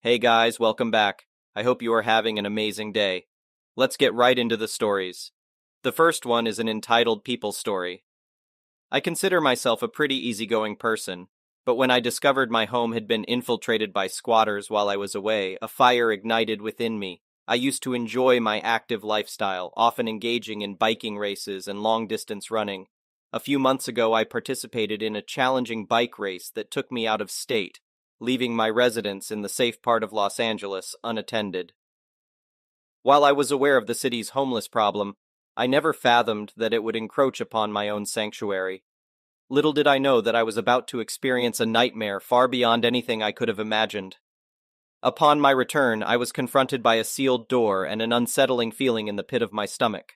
Hey guys, welcome back. I hope you are having an amazing day. Let's get right into the stories. The first one is an entitled people story. I consider myself a pretty easygoing person, but when I discovered my home had been infiltrated by squatters while I was away, a fire ignited within me. I used to enjoy my active lifestyle, often engaging in biking races and long-distance running. A few months ago, I participated in a challenging bike race that took me out of state, leaving my residence in the safe part of Los Angeles unattended. While I was aware of the city's homeless problem, I never fathomed that it would encroach upon my own sanctuary. Little did I know that I was about to experience a nightmare far beyond anything I could have imagined. Upon my return, I was confronted by a sealed door and an unsettling feeling in the pit of my stomach.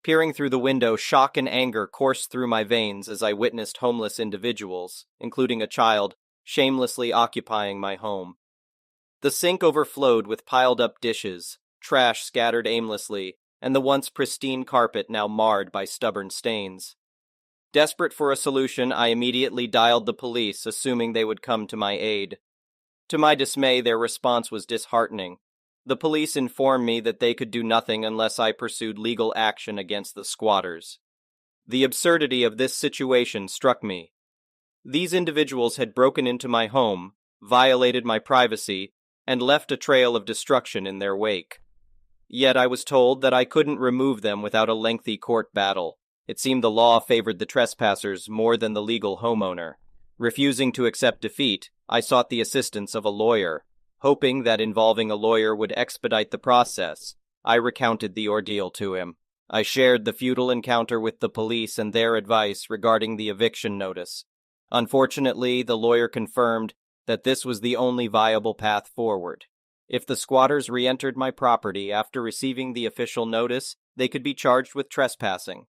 Peering through the window, shock and anger coursed through my veins as I witnessed homeless individuals, including a child, shamelessly occupying my home. The sink overflowed with piled-up dishes, trash scattered aimlessly, and the once pristine carpet now marred by stubborn stains. Desperate for a solution, I immediately dialed the police, assuming they would come to my aid. To my dismay, their response was disheartening. The police informed me that they could do nothing unless I pursued legal action against the squatters. The absurdity of this situation struck me. These individuals had broken into my home, violated my privacy, and left a trail of destruction in their wake. Yet I was told that I couldn't remove them without a lengthy court battle. It seemed the law favored the trespassers more than the legal homeowner. Refusing to accept defeat, I sought the assistance of a lawyer. Hoping that involving a lawyer would expedite the process, I recounted the ordeal to him. I shared the futile encounter with the police and their advice regarding the eviction notice. Unfortunately, the lawyer confirmed that this was the only viable path forward. If the squatters re-entered my property after receiving the official notice, they could be charged with trespassing.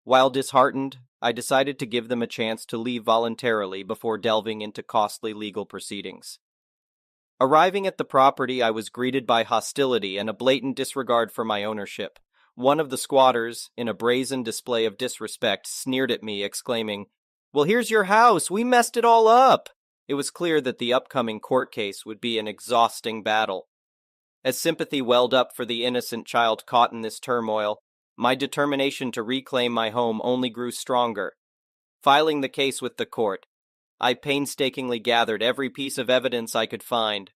While disheartened, I decided to give them a chance to leave voluntarily before delving into costly legal proceedings. Arriving at the property, I was greeted by hostility and a blatant disregard for my ownership. One of the squatters, in a brazen display of disrespect, sneered at me, exclaiming, "Well, here's your house. We messed it all up." It was clear that the upcoming court case would be an exhausting battle. As sympathy welled up for the innocent child caught in this turmoil, my determination to reclaim my home only grew stronger. Filing the case with the court, I painstakingly gathered every piece of evidence I could find.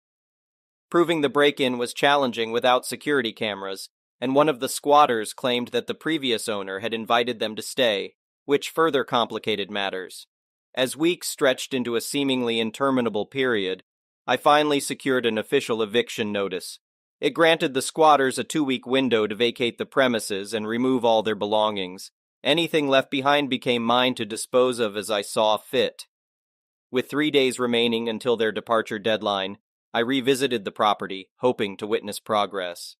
Proving the break-in was challenging without security cameras, and one of the squatters claimed that the previous owner had invited them to stay, which further complicated matters. As weeks stretched into a seemingly interminable period, I finally secured an official eviction notice. It granted the squatters a 2-week window to vacate the premises and remove all their belongings. Anything left behind became mine to dispose of as I saw fit. With 3 days remaining until their departure deadline, I revisited the property, hoping to witness progress.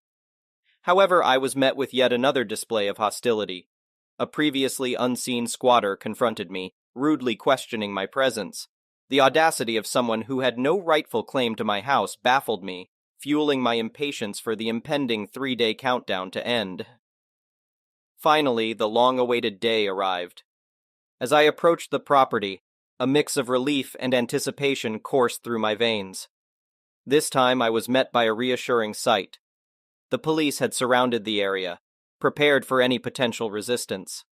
However, I was met with yet another display of hostility. A previously unseen squatter confronted me, rudely questioning my presence. The audacity of someone who had no rightful claim to my house baffled me, fueling my impatience for the impending 3-day countdown to end. Finally, the long-awaited day arrived. As I approached the property, a mix of relief and anticipation coursed through my veins. This time I was met by a reassuring sight. The police had surrounded the area, prepared for any potential resistance.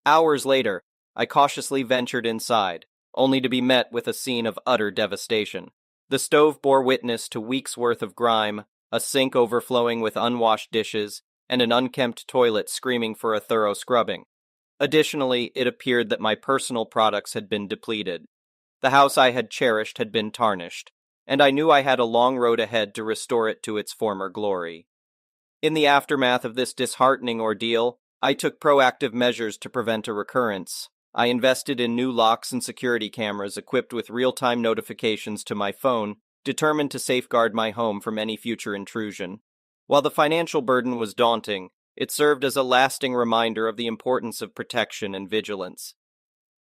Hours later, I cautiously ventured inside, only to be met with a scene of utter devastation. The stove bore witness to weeks' worth of grime, a sink overflowing with unwashed dishes, and an unkempt toilet screaming for a thorough scrubbing. Additionally, it appeared that my personal products had been depleted. The house I had cherished had been tarnished, and I knew I had a long road ahead to restore it to its former glory. In the aftermath of this disheartening ordeal, I took proactive measures to prevent a recurrence. I invested in new locks and security cameras equipped with real-time notifications to my phone, determined to safeguard my home from any future intrusion. While the financial burden was daunting, it served as a lasting reminder of the importance of protection and vigilance.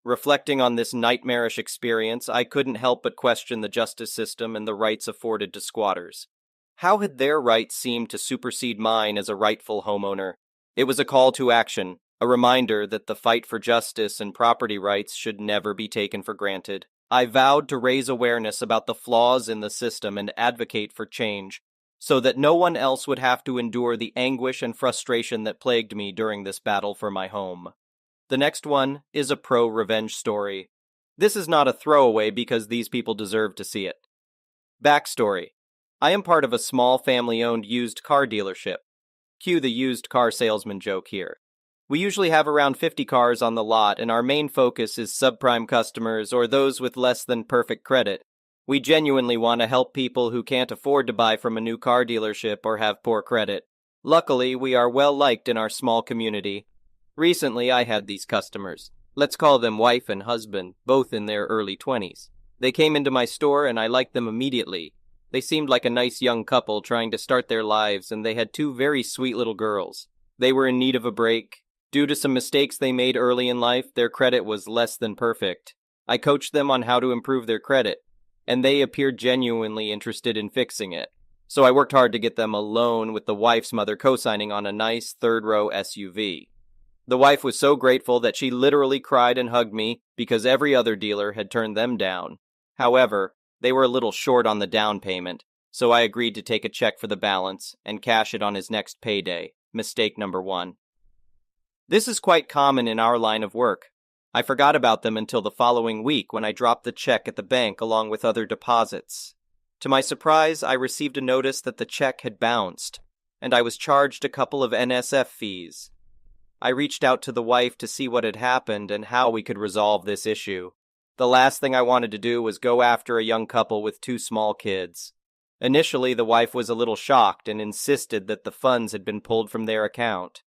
Reflecting on this nightmarish experience, I couldn't help but question the justice system and the rights afforded to squatters. How had their rights seemed to supersede mine as a rightful homeowner? It was a call to action, a reminder that the fight for justice and property rights should never be taken for granted. I vowed to raise awareness about the flaws in the system and advocate for change, so that no one else would have to endure the anguish and frustration that plagued me during this battle for my home. The next one is a pro-revenge story. This is not a throwaway because these people deserve to see it. Backstory. I am part of a small family-owned used car dealership. Cue the used car salesman joke here. We usually have around 50 cars on the lot, and our main focus is subprime customers or those with less than perfect credit. We genuinely want to help people who can't afford to buy from a new car dealership or have poor credit. Luckily, we are well liked in our small community. Recently, I had these customers. Let's call them wife and husband, both in their early 20s. They came into my store and I liked them immediately. They seemed like a nice young couple trying to start their lives, and they had two very sweet little girls. They were in need of a break. Due to some mistakes they made early in life, their credit was less than perfect. I coached them on how to improve their credit, and they appeared genuinely interested in fixing it. So I worked hard to get them a loan, with the wife's mother co-signing on a nice third-row SUV. The wife was so grateful that she literally cried and hugged me because every other dealer had turned them down. However, they were a little short on the down payment, so I agreed to take a check for the balance and cash it on his next payday. Mistake number 1. This is quite common in our line of work. I forgot about them until the following week when I dropped the check at the bank along with other deposits. To my surprise, I received a notice that the check had bounced, and I was charged a couple of NSF fees. I reached out to the wife to see what had happened and how we could resolve this issue. The last thing I wanted to do was go after a young couple with two small kids. Initially, the wife was a little shocked and insisted that the funds had been pulled from their account.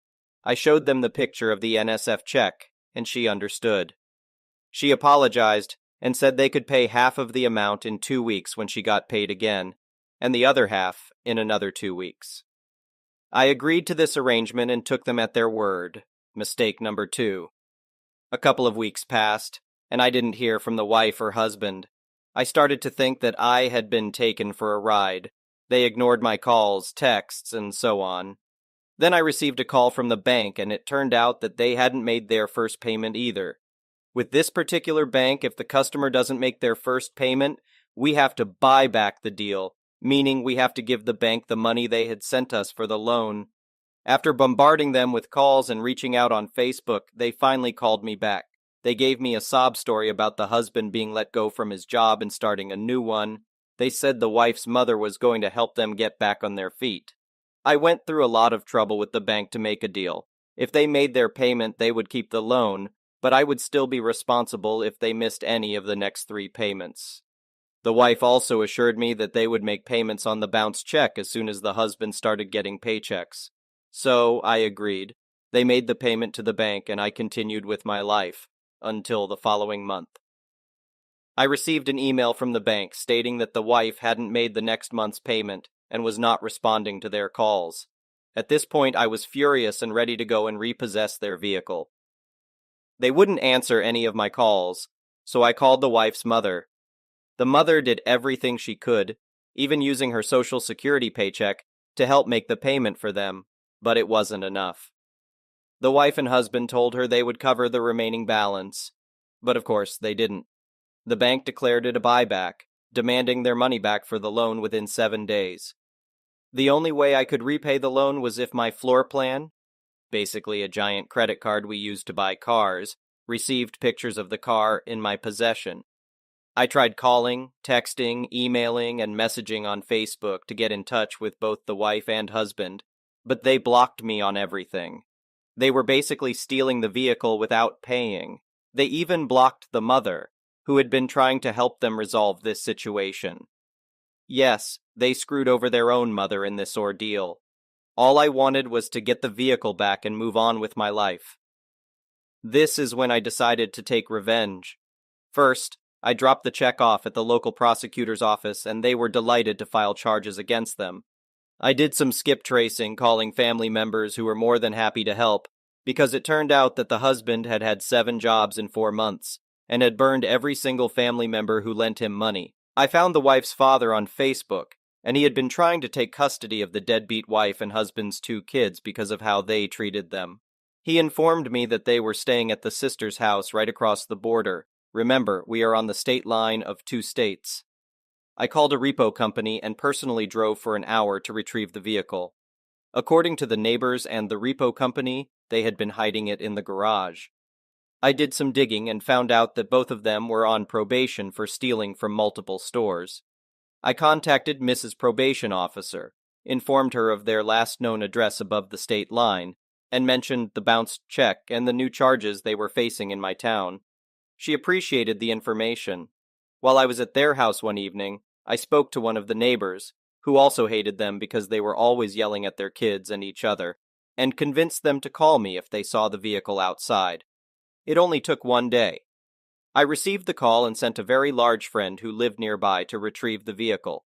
I showed them the picture of the NSF check, and she understood. She apologized and said they could pay half of the amount in 2 weeks when she got paid again, and the other half in another 2 weeks. I agreed to this arrangement and took them at their word. Mistake number 2. A couple of weeks passed, and I didn't hear from the wife or husband. I started to think that I had been taken for a ride. They ignored my calls, texts, and so on. Then I received a call from the bank, and it turned out that they hadn't made their first payment either. With this particular bank, if the customer doesn't make their first payment, we have to buy back the deal, meaning we have to give the bank the money they had sent us for the loan. After bombarding them with calls and reaching out on Facebook, they finally called me back. They gave me a sob story about the husband being let go from his job and starting a new one. They said the wife's mother was going to help them get back on their feet. I went through a lot of trouble with the bank to make a deal. If they made their payment, they would keep the loan, but I would still be responsible if they missed any of the next 3 payments. The wife also assured me that they would make payments on the bounced check as soon as the husband started getting paychecks. So I agreed. They made the payment to the bank, and I continued with my life until the following month. I received an email from the bank stating that the wife hadn't made the next month's payment and was not responding to their calls. At this point, I was furious and ready to go and repossess their vehicle. They wouldn't answer any of my calls, so I called the wife's mother. The mother did everything she could, even using her Social Security paycheck, to help make the payment for them, but it wasn't enough. The wife and husband told her they would cover the remaining balance, but of course they didn't. The bank declared it a buyback, demanding their money back for the loan within 7 days. The only way I could repay the loan was if my floor plan, basically a giant credit card we used to buy cars, received pictures of the car in my possession. I tried calling, texting, emailing, and messaging on Facebook to get in touch with both the wife and husband, but they blocked me on everything. They were basically stealing the vehicle without paying. They even blocked the mother, who had been trying to help them resolve this situation. Yes, they screwed over their own mother in this ordeal. All I wanted was to get the vehicle back and move on with my life. This is when I decided to take revenge. First, I dropped the check off at the local prosecutor's office, and they were delighted to file charges against them. I did some skip tracing, calling family members who were more than happy to help, because it turned out that the husband had had 7 jobs in 4 months, and had burned every single family member who lent him money. I found the wife's father on Facebook, and he had been trying to take custody of the deadbeat wife and husband's 2 kids because of how they treated them. He informed me that they were staying at the sister's house right across the border, Remember, we are on the state line of 2 states. I called a repo company and personally drove for an hour to retrieve the vehicle. According to the neighbors and the repo company, they had been hiding it in the garage. I did some digging and found out that both of them were on probation for stealing from multiple stores. I contacted Mrs. Probation Officer, informed her of their last known address above the state line, and mentioned the bounced check and the new charges they were facing in my town. She appreciated the information. While I was at their house one evening, I spoke to one of the neighbors, who also hated them because they were always yelling at their kids and each other, and convinced them to call me if they saw the vehicle outside. It only took one day. I received the call and sent a very large friend who lived nearby to retrieve the vehicle.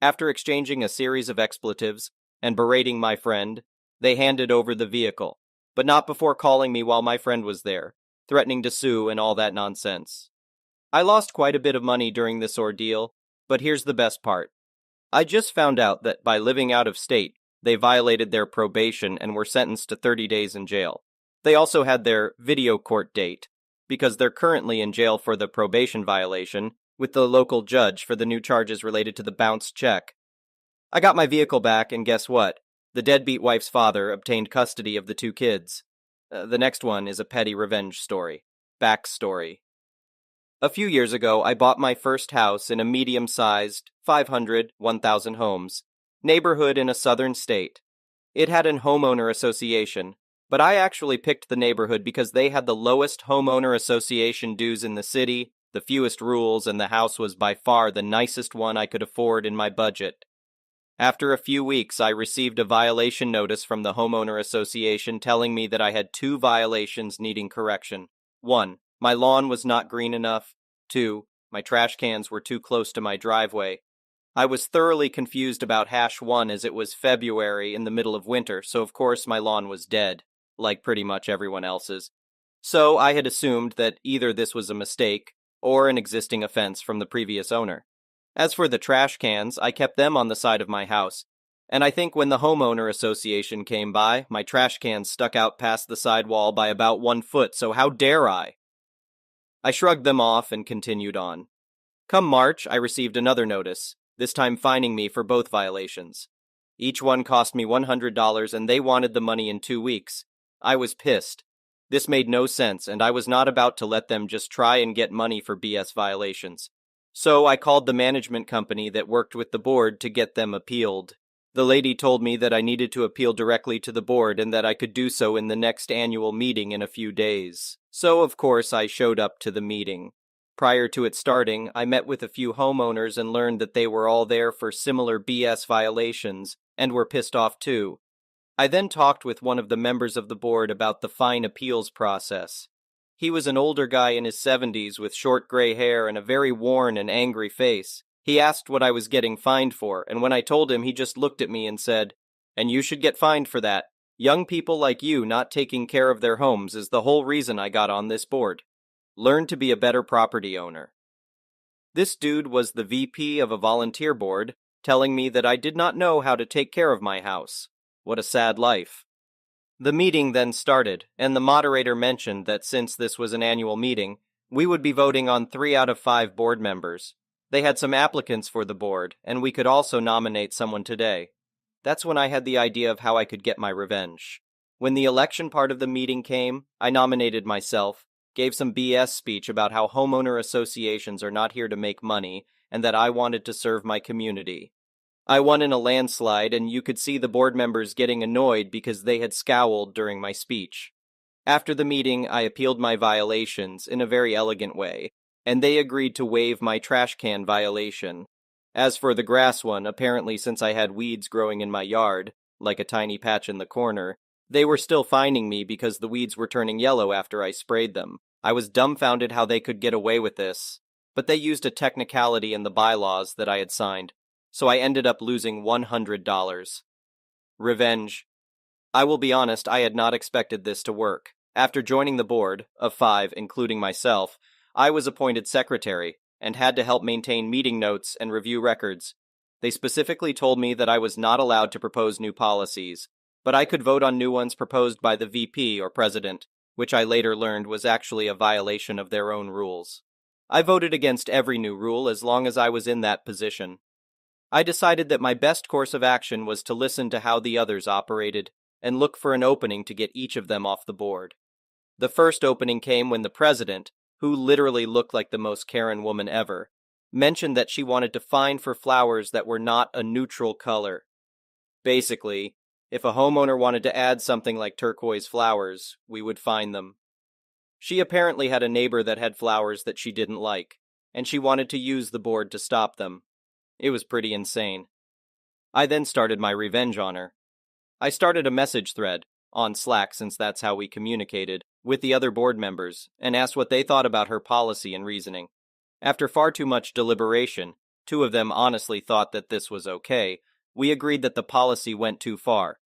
After exchanging a series of expletives and berating my friend, they handed over the vehicle, but not before calling me while my friend was there, threatening to sue and all that nonsense. I lost quite a bit of money during this ordeal, but here's the best part. I just found out that by living out of state, they violated their probation and were sentenced to 30 days in jail. They also had their video court date, because they're currently in jail for the probation violation, with the local judge for the new charges related to the bounced check. I got my vehicle back, and guess what? The deadbeat wife's father obtained custody of the 2 kids. The next one is a petty revenge story. Backstory. A few years ago, I bought my first house in a medium-sized, 500, 1,000 homes, neighborhood in a southern state. It had an homeowner association, but I actually picked the neighborhood because they had the lowest homeowner association dues in the city, the fewest rules, and the house was by far the nicest one I could afford in my budget. After a few weeks, I received a violation notice from the homeowner association telling me that I had 2 violations needing correction. 1. My lawn was not green enough. 2. My trash cans were too close to my driveway. I was thoroughly confused about #1 as it was February in the middle of winter, so of course my lawn was dead, like pretty much everyone else's. So I had assumed that either this was a mistake or an existing offense from the previous owner. As for the trash cans, I kept them on the side of my house, and I think when the homeowner association came by, my trash cans stuck out past the sidewall by about 1 foot, so how dare I? I shrugged them off and continued on. Come March, I received another notice, this time fining me for both violations. Each one cost me $100 and they wanted the money in 2 weeks. I was pissed. This made no sense, and I was not about to let them just try and get money for BS violations. So I called the management company that worked with the board to get them appealed. The lady told me that I needed to appeal directly to the board and that I could do so in the next annual meeting in a few days. So, of course, I showed up to the meeting. Prior to it starting, I met with a few homeowners and learned that they were all there for similar BS violations and were pissed off too. I then talked with one of the members of the board about the fine appeals process. He was an older guy in his 70s with short gray hair and a very worn and angry face. He asked what I was getting fined for, and when I told him, he just looked at me and said, "And you should get fined for that. Young people like you not taking care of their homes is the whole reason I got on this board. Learn to be a better property owner." This dude was the VP of a volunteer board, telling me that I did not know how to take care of my house. What a sad life. The meeting then started, and the moderator mentioned that since this was an annual meeting, we would be voting on 3 out of 5 board members. They had some applicants for the board, and we could also nominate someone today. That's when I had the idea of how I could get my revenge. When the election part of the meeting came, I nominated myself, gave some BS speech about how homeowner associations are not here to make money, and that I wanted to serve my community. I won in a landslide, and you could see the board members getting annoyed because they had scowled during my speech. After the meeting, I appealed my violations in a very elegant way, and they agreed to waive my trash can violation. As for the grass one, apparently since I had weeds growing in my yard, like a tiny patch in the corner, they were still fining me because the weeds were turning yellow after I sprayed them. I was dumbfounded how they could get away with this, but they used a technicality in the bylaws that I had signed, so I ended up losing $100. Revenge. I will be honest, I had not expected this to work. After joining the board, of 5, including myself, I was appointed secretary and had to help maintain meeting notes and review records. They specifically told me that I was not allowed to propose new policies, but I could vote on new ones proposed by the VP or president, which I later learned was actually a violation of their own rules. I voted against every new rule as long as I was in that position. I decided that my best course of action was to listen to how the others operated and look for an opening to get each of them off the board. The first opening came when the president, who literally looked like the most Karen woman ever, mentioned that she wanted to fine for flowers that were not a neutral color. Basically, if a homeowner wanted to add something like turquoise flowers, we would fine them. She apparently had a neighbor that had flowers that she didn't like, and she wanted to use the board to stop them. It was pretty insane. I then started my revenge on her. I started a message thread, on Slack since that's how we communicated, with the other board members, and asked what they thought about her policy and reasoning. After far too much deliberation, two of them honestly thought that this was okay. We agreed that the policy went too far.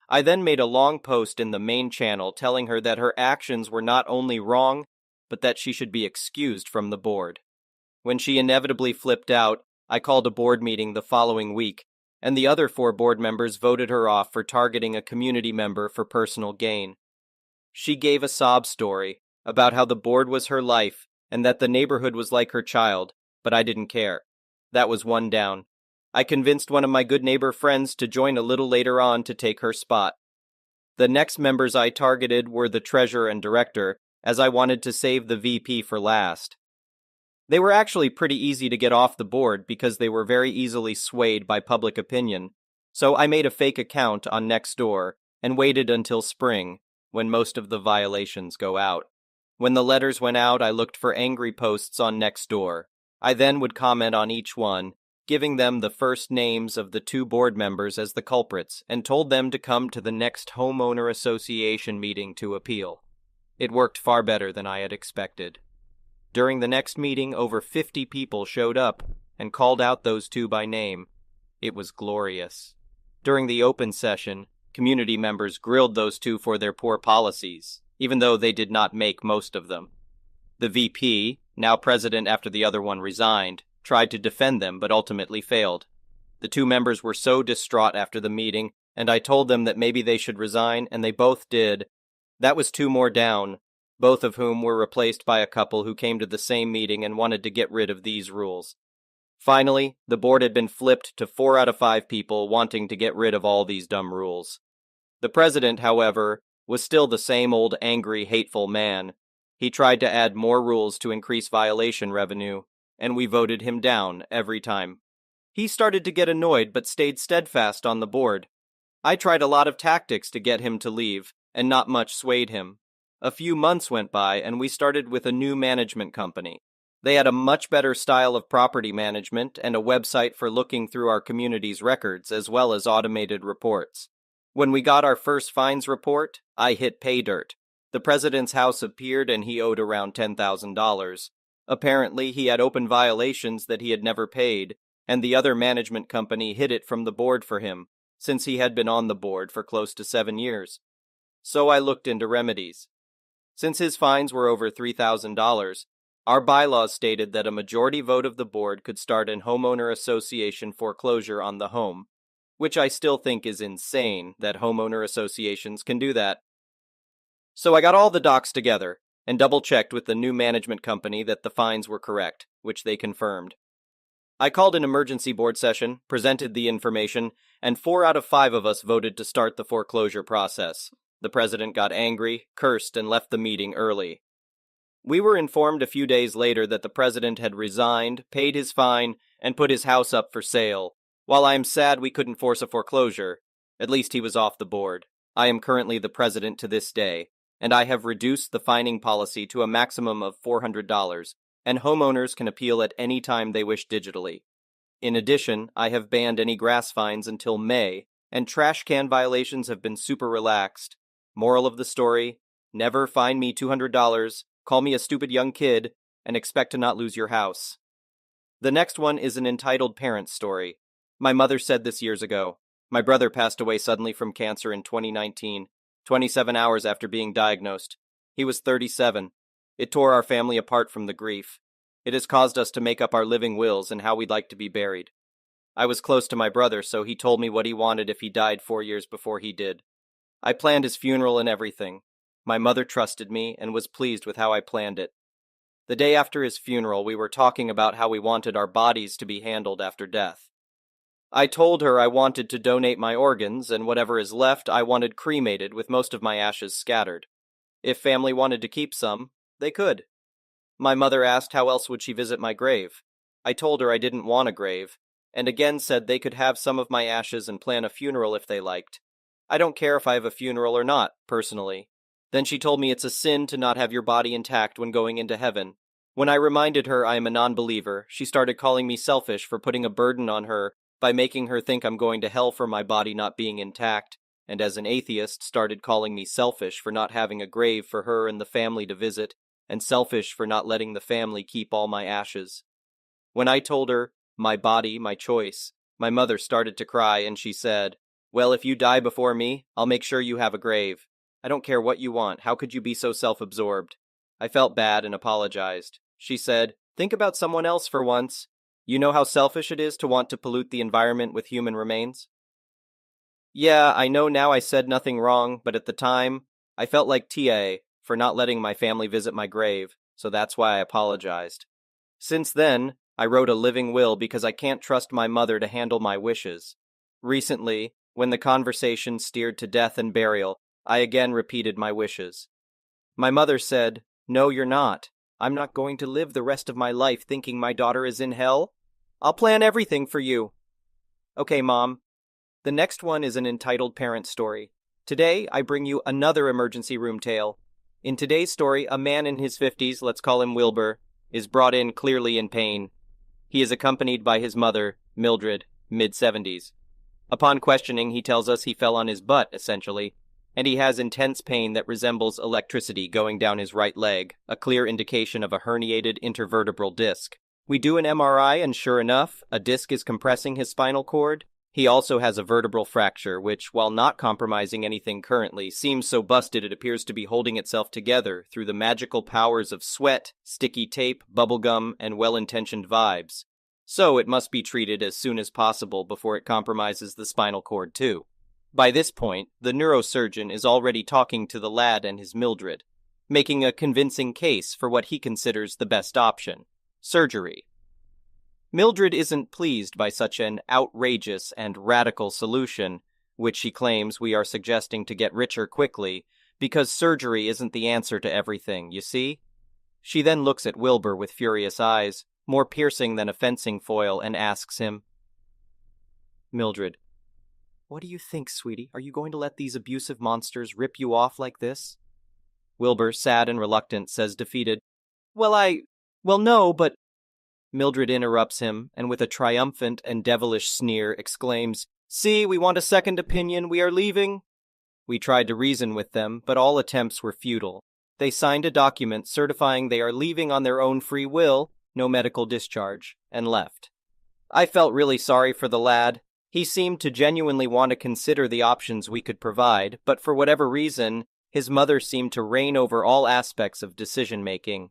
I then made a long post in the main channel telling her that her actions were not only wrong, but that she should be excused from the board. When she inevitably flipped out, I called a board meeting the following week, and the other 4 board members voted her off for targeting a community member for personal gain. She gave a sob story about how the board was her life and that the neighborhood was like her child, but I didn't care. That was one down. I convinced one of my good neighbor friends to join a little later on to take her spot. The next members I targeted were the treasurer and director, as I wanted to save the VP for last. They were actually pretty easy to get off the board because they were very easily swayed by public opinion, so I made a fake account on Nextdoor and waited until spring, when most of the violations go out. When the letters went out, I looked for angry posts on Nextdoor. I then would comment on each one, giving them the first names of the 2 board members as the culprits, and told them to come to the next homeowner association meeting to appeal. It worked far better than I had expected. During the next meeting, over 50 people showed up and called out those 2 by name. It was glorious. During the open session, community members grilled those 2 for their poor policies, even though they did not make most of them. The VP, now president after the other one resigned, tried to defend them but ultimately failed. The 2 members were so distraught after the meeting, and I told them that maybe they should resign, and they both did. That was 2 more down, both of whom were replaced by a couple who came to the same meeting and wanted to get rid of these rules. Finally, the board had been flipped to 4 out of 5 people wanting to get rid of all these dumb rules. The president, however, was still the same old angry, hateful man. He tried to add more rules to increase violation revenue, and we voted him down every time. He started to get annoyed but stayed steadfast on the board. I tried a lot of tactics to get him to leave, and not much swayed him. A few months went by, and we started with a new management company. They had a much better style of property management and a website for looking through our community's records, as well as automated reports. When we got our first fines report, I hit pay dirt. The president's house appeared and he owed around $10,000. Apparently, he had open violations that he had never paid, and the other management company hid it from the board for him, since he had been on the board for close to 7 years. So I looked into remedies. Since his fines were over $3,000, our bylaws stated that a majority vote of the board could start an homeowner association foreclosure on the home, which I still think is insane that homeowner associations can do that. So I got all the docs together and double-checked with the new management company that the fines were correct, which they confirmed. I called an emergency board session, presented the information, and 4 out of 5 of us voted to start the foreclosure process. The president got angry, cursed, and left the meeting early. We were informed a few days later that the president had resigned, paid his fine, and put his house up for sale. While I am sad we couldn't force a foreclosure, at least he was off the board. I am currently the president to this day, and I have reduced the fining policy to a maximum of $400, and homeowners can appeal at any time they wish digitally. In addition, I have banned any grass fines until May, and trash can violations have been super relaxed. Moral of the story, never fine me $200, call me a stupid young kid, and expect to not lose your house. The next one is an entitled parents story. My mother said this years ago. My brother passed away suddenly from cancer in 2019, 27 hours after being diagnosed. He was 37. It tore our family apart from the grief. It has caused us to make up our living wills and how we'd like to be buried. I was close to my brother, so he told me what he wanted if he died 4 years before he did. I planned his funeral and everything. My mother trusted me and was pleased with how I planned it. The day after his funeral, we were talking about how we wanted our bodies to be handled after death. I told her I wanted to donate my organs, and whatever is left I wanted cremated with most of my ashes scattered. If family wanted to keep some, they could. My mother asked how else would she visit my grave. I told her I didn't want a grave, and again said they could have some of my ashes and plan a funeral if they liked. I don't care if I have a funeral or not, personally. Then she told me it's a sin to not have your body intact when going into heaven. When I reminded her I am a non-believer, she started calling me selfish for putting a burden on her by making her think I'm going to hell for my body not being intact, and as an atheist started calling me selfish for not having a grave for her and the family to visit, and selfish for not letting the family keep all my ashes. When I told her, my body, my choice, my mother started to cry and she said, "Well, if you die before me, I'll make sure you have a grave. I don't care what you want. How could you be so self-absorbed?" I felt bad and apologized. She said, "Think about someone else for once. You know how selfish it is to want to pollute the environment with human remains?" Yeah, I know now I said nothing wrong, but at the time, I felt like TA for not letting my family visit my grave, so that's why I apologized. Since then, I wrote a living will because I can't trust my mother to handle my wishes. Recently, when the conversation steered to death and burial, I again repeated my wishes. My mother said, "No, you're not. I'm not going to live the rest of my life thinking my daughter is in hell. I'll plan everything for you." Okay, Mom. The next one is an entitled parent story. Today, I bring you another emergency room tale. In today's story, a man in his 50s, let's call him Wilbur, is brought in clearly in pain. He is accompanied by his mother, Mildred, mid-70s. Upon questioning, he tells us he fell on his butt, essentially, and he has intense pain that resembles electricity going down his right leg, a clear indication of a herniated intervertebral disc. We do an MRI, and sure enough, a disc is compressing his spinal cord. He also has a vertebral fracture, which, while not compromising anything currently, seems so busted it appears to be holding itself together through the magical powers of sweat, sticky tape, bubblegum, and well-intentioned vibes. So it must be treated as soon as possible before it compromises the spinal cord too. By this point, the neurosurgeon is already talking to the lad and his Mildred, making a convincing case for what he considers the best option: surgery. Mildred isn't pleased by such an outrageous and radical solution, which she claims we are suggesting to get richer quickly, because surgery isn't the answer to everything, you see? She then looks at Wilbur with furious eyes, more piercing than a fencing foil, and asks him, "Mildred, what do you think, sweetie? Are you going to let these abusive monsters rip you off like this?" Wilbur, sad and reluctant, says defeated, Well, no, but..." Mildred interrupts him, and with a triumphant and devilish sneer exclaims, "See, we want a second opinion, we are leaving." We tried to reason with them, but all attempts were futile. They signed a document certifying they are leaving on their own free will, no medical discharge, and left. I felt really sorry for the lad. He seemed to genuinely want to consider the options we could provide, but for whatever reason, his mother seemed to reign over all aspects of decision-making.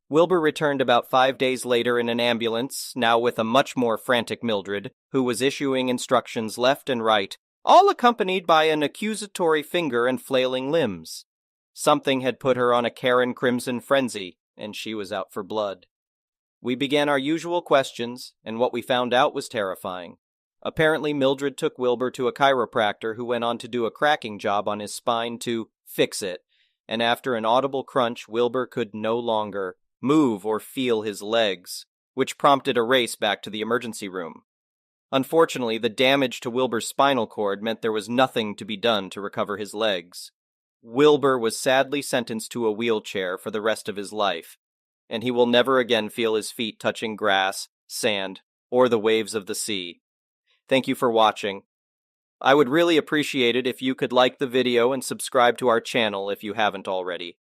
Wilbur returned about 5 days later in an ambulance, now with a much more frantic Mildred, who was issuing instructions left and right, all accompanied by an accusatory finger and flailing limbs. Something had put her on a Karen Crimson frenzy, and she was out for blood. We began our usual questions, and what we found out was terrifying. Apparently, Mildred took Wilbur to a chiropractor who went on to do a cracking job on his spine to fix it, and after an audible crunch, Wilbur could no longer move or feel his legs, which prompted a race back to the emergency room. Unfortunately, the damage to Wilbur's spinal cord meant there was nothing to be done to recover his legs. Wilbur was sadly sentenced to a wheelchair for the rest of his life, and he will never again feel his feet touching grass, sand, or the waves of the sea. Thank you for watching. I would really appreciate it if you could like the video and subscribe to our channel if you haven't already.